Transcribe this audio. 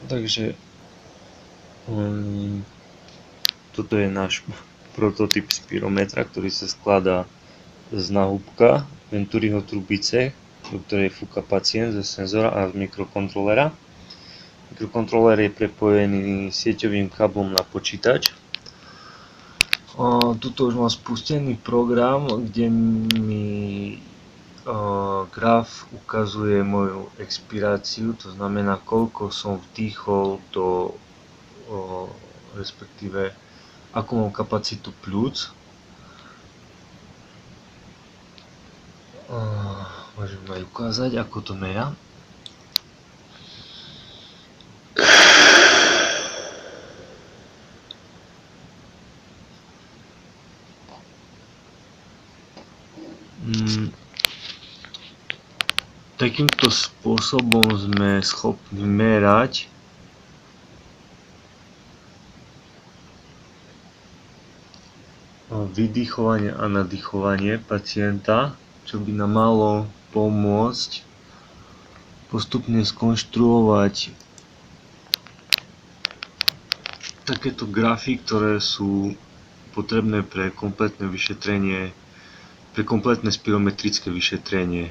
Takže toto je náš prototyp spirometra, ktorý sa skladá z náhubka Venturiho trubice, do ktorej fúka pacient ze senzora a z mikrokontrolera. Mikrokontroler je prepojený sieťovým káblom na počítač. Tuto už mám spustený program, kde mi graf ukazuje moju expiráciu, to znamená koľko som vdýchol do, respektíve akú mám kapacitu pľúc. Môžem aj ukázať, ako to merá. Takýmto spôsobom sme schopní merať vydýchovanie a nadýchovanie pacienta, čo by nám malo pomôcť postupne skonštruovať takéto grafy, ktoré sú potrebné pre kompletné vyšetrenie, pre kompletné spirometrické vyšetrenie.